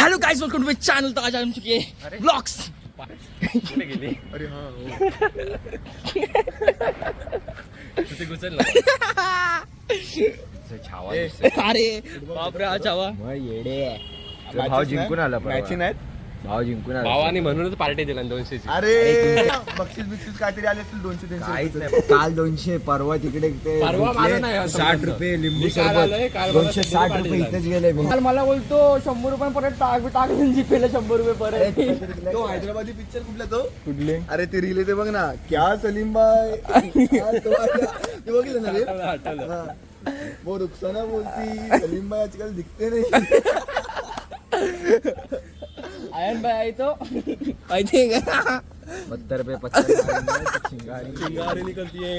Hello guys, welcome to my channel. तो आज हम चुके हैं ब्लॉग्स। कुठे गेली? अरे हा तुझे घुसल ना छावा अरे बापरे, हा छावा भाव जिंकून आला मॅची नाहीत. भाव जिंकून आला. भावानी म्हणूनच पार्टी दिला 200 ची. अरे बक्षीस बिक्षीस काहीतरी आले असतील 200-300. काहीच नाही. काल 200, परवा तिकडे ते परवा घेतले, मला नाही असं 60 म्हणलं. रुपये लिंबू मी काल आलोय, सरबत काल मला 260 पार्टी रुपये दिला. इथेच गेले मी. काल मला बोलतो 100 रुपये परत टाकून जीपेला 100 रुपये परत. तो हैदराबादी पिक्चर कुठला तो? कुठले? अरे ते रील ते बघ ना, क्या सलीम भाई ते बघितलं ना रे? आठवलं. हा. वो रुखसाना बोलती सलीम भाई आजकल दिखते नहीं. आयन भाई आहे तो माहिती आहे का? 70 रुपये 50 चिंगारी चिंगारी निकलती है.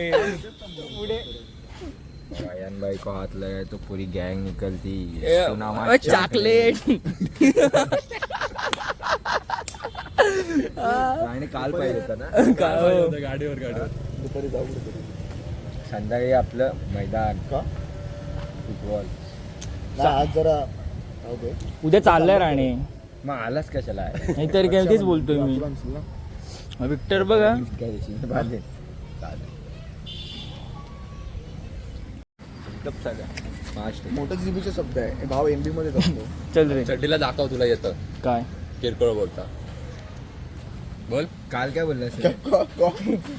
पुढे आयन भाई को हाथ लगाए तो पूरी गैंग निकलती. सुनामा ओए, चॉकलेट. आणि काल पाहिजे होता ना. गाडीवर दुपारी जाऊ कुठेतरी. संध्याकाळी आपलं मैदान का? फुटबॉल. नाही, आज जरा ओके. उद्या चाललंय राणे. मग आलाच कशाला आहे? नाहीतर काय तेच बोलतोय मी. विक्टर बघा काय दिवशी बांधले. चालेल. गप सगळं. फास्ट. मोठं जीबीचे शब्द आहे. भाव एमबी मध्ये असतो. चल रे. चड्डीला दाखव तुला येतं. काय किरकोळ बोलता. बोल काल काय बोलला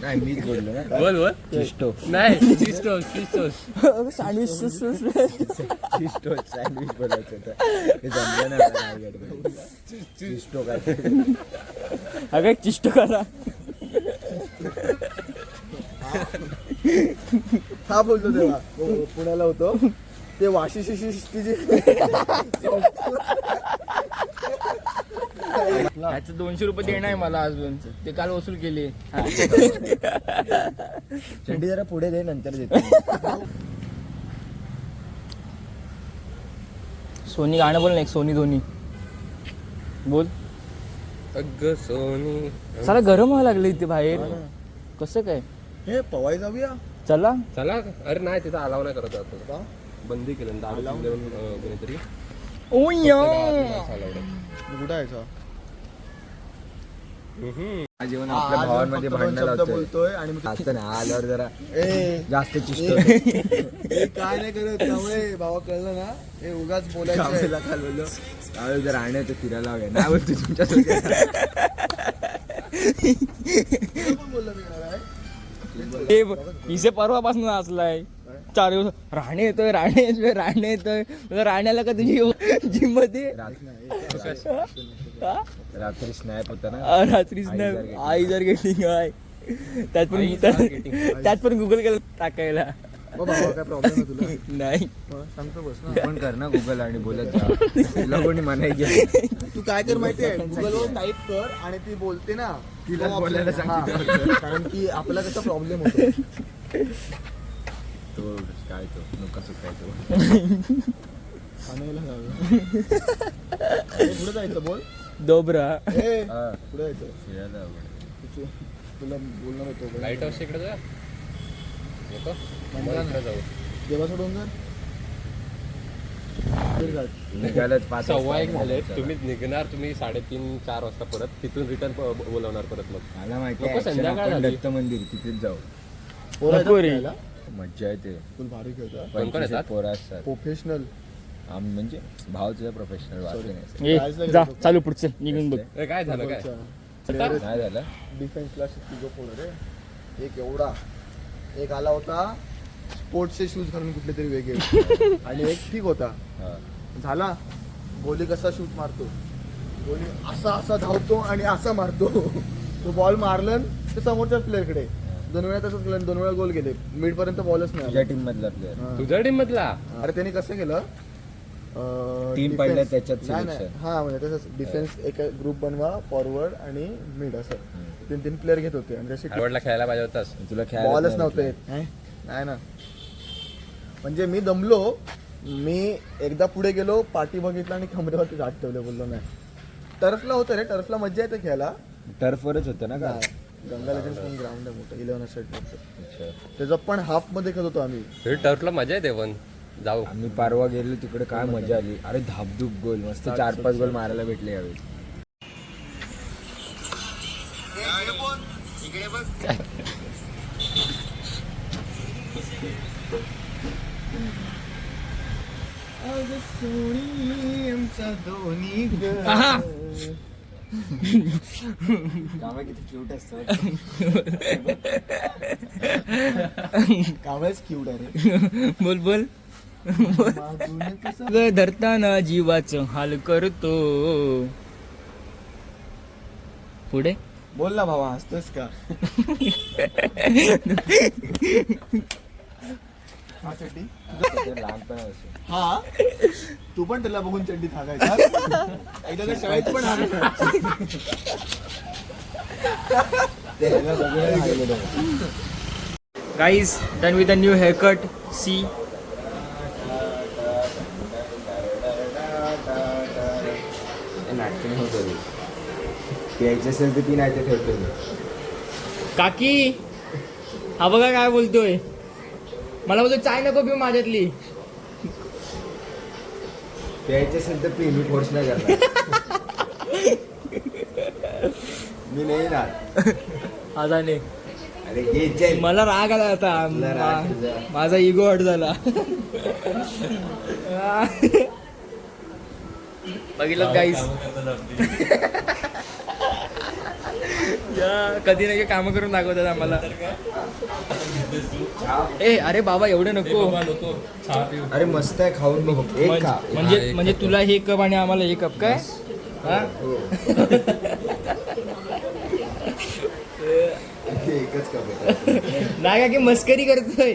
नाही मीच बोललो ना. बोल बोल. चिस्टो नाही चिस्टोस सँडविच चिस्टो सँडविच बोलायचं होतं. ते जमलं नाही मला रायगडमध्ये. चिस्टो काय अगं चिष्ट करा. हा बोलतो तेव्हा पुण्याला होतो ते वाशी शिष्टीची. ह्याचं 200 रुपये देणं आहे मला अजून. ते काल वसूल केले. चड्डी जरा पुढे दे, नंतर देतो. सोनी गाणं बोल ना एक. सोनी धोनी बोल. अग सोनी. साला गरम व्हायला लागलं इथे बाहेर. कसं काय? हे पवाई जाऊया. चला. चला. अरे नाही तिथं अलाव नाही करत आता. का? बंदी केलं दारू पिऊन कोणीतरी. ओय कुठं आहे सा? जेवण आपल्या भावांमध्ये भांडणं शब्द लावतोय. बोलतोय आणि मग असतं ना आल्यावर जरा ए जास्त चिस्टो. हे काय नाही करत त्यामुळे भावा कळलं ना, हे उगाच बोलायचं कामेला काल बोललो त्यावेळी जर राहणे तर फिरायला हवे नाही बोलतो तुमच्या बोललं मी काय. इसे परवापासून नाचलाय 4 दिवस. राणे येतोय राण्याला का तुझी जिम मध्ये रात्री स्नॅप होता ना. रात्रीच नाही आई जर गेली काय त्यात पण गुगल केलं टाकायला. मग भावा काय प्रॉब्लेम आहे तुला? नाही मग सांगतो बस ना. पण कर ना गुगल आणि बोलत जा. तुला कोणी म्हणायचे तू काय कर माहितीये, गुगलवर टाईप कर आणि ती बोलते ना, तिला तो बोलायला option- सांगते. हा. कारण की आपला कसा प्रॉब्लेम होतो. तो काय तो नुका सुकायचो. ठाण्याला जाऊया. अरे, पुढे जायचं बोल. दोबरा. ए, हा, पुढे जायचं. फिरायला हवं. तुला बोलणार होतो. लाईट हाऊस इकडे जा. येतो इकडे जाऊ. देवा सोडून जर निघायलाच 5 1:15 झाले. तुम्ही निघणार, तुम्ही 3:30-4 वाजता परत तिथून रिटर्न बोलवणार परत. मग मला माहिती नको, आहे संध्याकाळ आपण झाली. दत्त मंदिर तिथेच जाऊ. नको रे. मज्जा येते. तुला भारी खेळतो. कोण कोण येतात? पोरं असतात. प्रोफेशनल. आम्ही म्हणजे भावचं प्रोफेशनल वाचले ए, नाही. जा चालू पुढचं निघून बघ. ए, काय झालं काय? काय झालं? डिफेन्सला तिघं पोरं रे. एक एवढा, एक आला होता स्पोर्ट्सचे शूज घालून कुठले तरी वेगळे, आणि एक ठीक होता. हा. झाला गोली कसा शूट मारतो, गोली असा असा धावतो आणि असा मारतो. तो बॉल मारलं तर समोरच्या प्लेअरकडे 2 वेळा तसंच केलं. 2 वेळा गोल गेले. मिड पर्यंत बॉलच नाही तुझ्या आला. टीम मधला प्लेअर. हा. तुझ्या टीम मधला? अरे त्यांनी कसं केलं, टीम defense- पडल्या त्याच्यात नाही, नाही. selection. हा म्हणजे तसंच डिफेन्स एक ग्रुप बनवा, फॉरवर्ड आणि मिड असं 3 प्लेअर घेत होते. आणि जशी हार्वर्डला खेळायला पाहिजे होतास. तुला खेळायला बॉलच नाही नव्हते भेटलं. नाही ना. म्हणजे मी दमलो. मी एकदा पुढे गेलो, पाठी बघितला आणि कमरेवरती गाठ ठेवले. बोललो नाही. टर्फला होतं रे, टर्फला मज्जा येते खेळायला. टर्फवरच होतं ना का? गंगा लेजंड्स म्हणून ग्राउंड आहे मोठं 11 साईड. अच्छा. त्याचं पण हाफ मध्ये खेळत होतो आम्ही. टर्फला मजा येते पण. जाऊ. आम्ही परवा गेलो तिकडे काय मजा आली. अरे धाबधूप गोल मस्त 4-5 गोल मारायला भेटले यावेळी. कामा किती क्यूट असतं. कावळच क्यूट आहे रे. बोल बोल. धरताना जीवाचं हाल करतो. पुढे बोल ना भावा, हसतोस का? हा चड्डी लहानपणापासून. हा तू पण त्याला बघून चड्डी थाकायचा. एकदा त्या शाळेत पण guys done with a new haircut. सी नाटक होत होती. प्यायची असेल तर ती नाही तर ठेवतो मी. काकी हा बघा काय बोलतोय. मला बोलतो चाय नको पिऊ माझ्यातली. प्यायची असेल तर पी, मी फोर्स नाही करणार. मी नाही ना. आजाने अरे घे चल. मला राग आला आता. तुला राग तुझा. माझा इगो हट झाला. बघितलं गाईस, कधी नाही काम करून दाखवतात आम्हाला. ए अरे बाबा एवढं नको. अरे मस्त आहे, खाऊन बघ. एक खा. म्हणजे तुला हे कप आणि आम्हाला हे कप काय? हा? एकच कप. नाही का की मस्करी करतोय.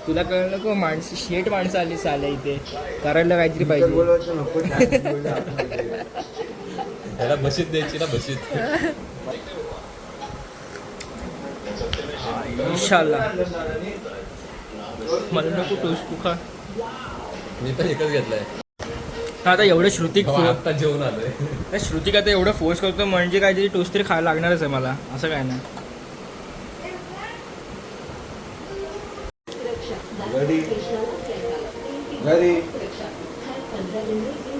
तुला कळलं नको. माणसं शेट माणसं आली साला इथे करायला काहीतरी पाहिजे. नको. त्याला बशीत द्यायची ना, बशीत. इंशाल्लाह. मला नको टोस्ट तू खा. मी पण एकच घेतलाय. आता एवढं श्रुतिक आता जेवण आलोय. श्रुतिक आता एवढं फोर्स करतो म्हणजे काहीतरी टोस्ट तरी खायला लागणारच आहे मला. असं काय नाही. घरी घरी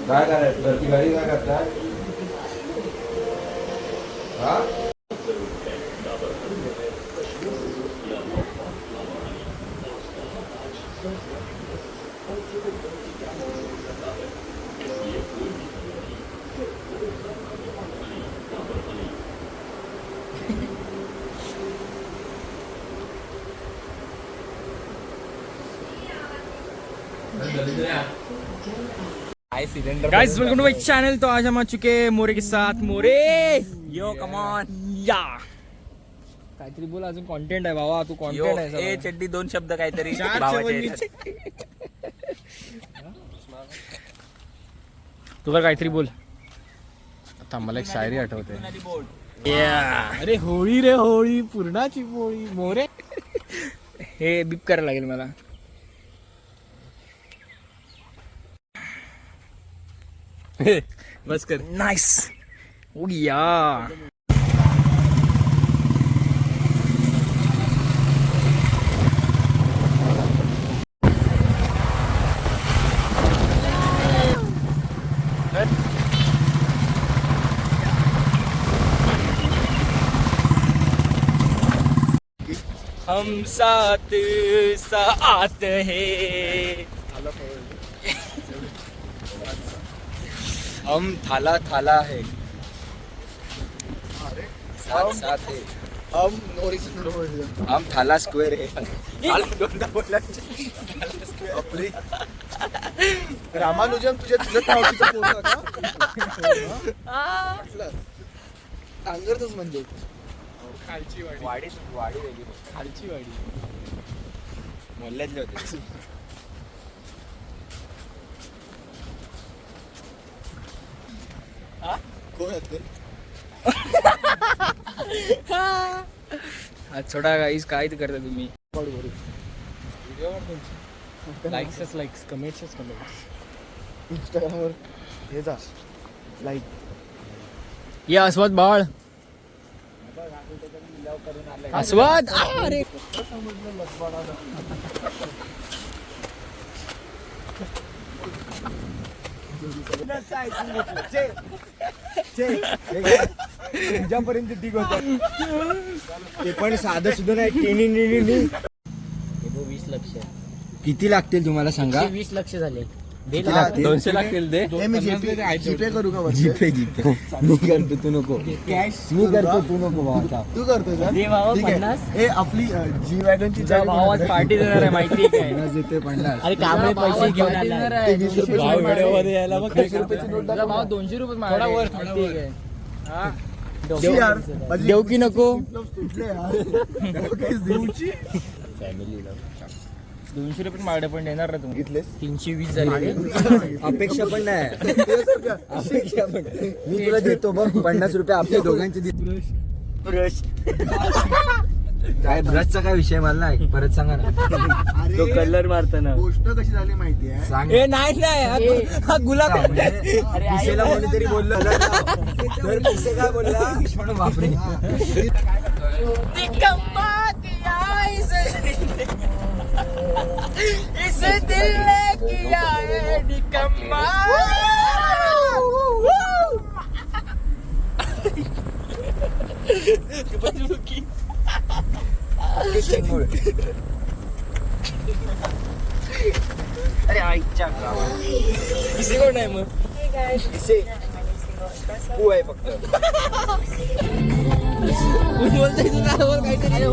काय करायचं? घरची घरी काय करतात? हा guys welcome to my channel. तो आज हम आ चुके हैं मोरे के साथ. मोरे यो कम ऑन या. काहीतरी बोल. अजून कंटेंट आहे बाबा. तू कंटेंट आहे. ए चड्डी 2 शब्द काहीतरी चार भावाचे चवणीचे. तू कर काहीतरी बोल. आता मला एक शायरी आठवते. अरे होळी रे होळी, पूर्णाची पोळी. मोरे हे बीप करायला लागेल मला. बस कर. नाइस. ओ या. हम साथ साथ है. हम थाला थाला है, साथ साथ है. हम ओरिजिनल बोललो. हम थाला स्क्वेअर है. आपली रामानुजन तुझ्या तुझ्या नावाचा पोरगा का? सांगतच म्हणजे खालची वाडी. वाडी वाडी वेगळी. खालची वाडी. मोहल्ल्यातले होते. कोण आहेत ते? छोटा गाईस काय ते करता तुम्ही. लाईक्सच लाईक्स, कमेंट्सच कमेंट्स. इंस्टाग्रामवर हे जा लाईक. या अस्वत बाळ. अस्वद अरे तुमच्यापर्यंत ठीक होत ते पण साधं सुद्धा नाही टिनी 20 लक्ष किती लागतील तुम्हाला सांगा 20 लक्ष झाले किती लागतील 200 लागतील दे. हे मी जीपे करू का वरती? जीपे मी करतो तू नको मी करतो तू नको भावा तू करतोय का? दे बाबा, ठीक आहे. 50. हे आपली जी वॅगनची भावात पार्टी देणार आहे माहिती काय 50 देते 50 अरे कांबळे पैसे घेऊन आला ते 20 रुपये भाव व्हिडिओमध्ये यायला बघ. 20 रुपयाची नोट तुझा दाखव भाव ना. 200 रुपये मागणार आहे. ठीक आहे. हा. शी यार, माझी देऊ की नको तुटले यार. काहीच देऊची. 200 रुपये मागडे पण देणार ना तुम्ही घेतलेस? 320 झाले अपेक्षा पण नाही अपेक्षा पण मी तुला देतो बघ 50 रुपये आपल्या दोघांचे ब्रश काय ब्रशचा काय विषय मला नाही परत सांगा ना अरे, तो कलर मारताना गोष्ट कशी झाली माहिती आहे सांग ए नाही हा गुलाब आहे. म्हणजे पिसेला कोणीतरी बोललं तर पिसे काय बोलला म्हणून बापरे इस दिल ने किया है निकम्मा अरे आईच्या किसी कोण आहे मग पिसे तू आहे फक्त बोलतोय तुला काहीतरी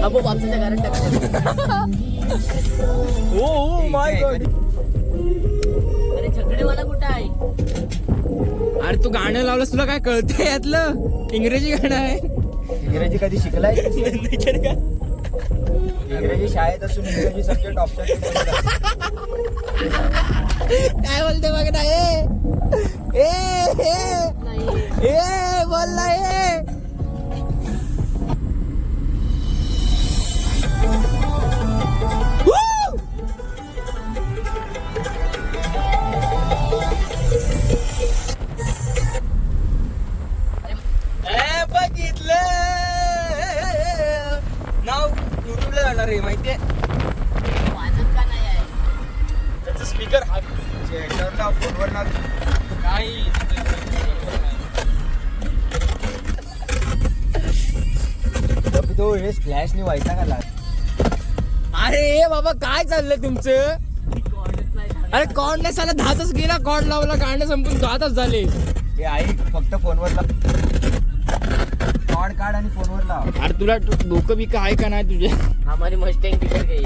अबो बापसाच्या कारण टाकलं हो माय गॉड अरे छकडेवाला कुठं आहे अरे तू गाणं लावलंस तुला काय कळतंय यातलं इंग्रजी गाणं आहे इंग्रजी कधी शिकलाय इंग्रजी शाळेत असून इंग्रजी सब्जेक्ट ऑप्शन काय बोलते बघ ना ए बोल ना बघितलं नाव युट्यूबला जाणार आहे माहितीये वाजत का नाही आहे त्याचं स्पीकर हा फोनवर ना काही तो हे स्प्लॅशने व्हायचा का लाग अरे बाबा काय चाललंय तुमचं अरे कॉर्ड नाही साला 10च गेला कॉर्ड लावला गाणं संपून 10च झाले हे आई फक्त फोनवर लाव कॉड काढ आणि फोनवर लाव अरे तुला डोकं बिकं आहे का नाही तुझ्या हमारी मस्टँग बिगड़ गई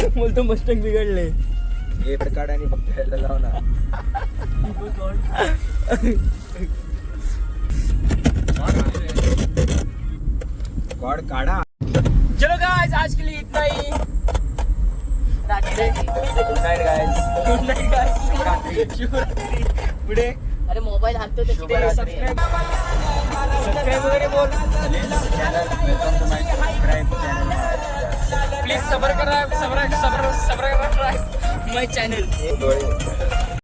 है बोलतो मस्टंग बिघडले हे काढ आणि फक्त ह्याला लाव ना कॉड काढा चलो गाइस आज के लिए इतना ही good night guys good night guys Shivratri पुढे अरे मोबाईल हाकतो सबस्क्राईब वगैरे बोल welcome to my subscribe channel please सबर करा सबर माय चॅनल डोळे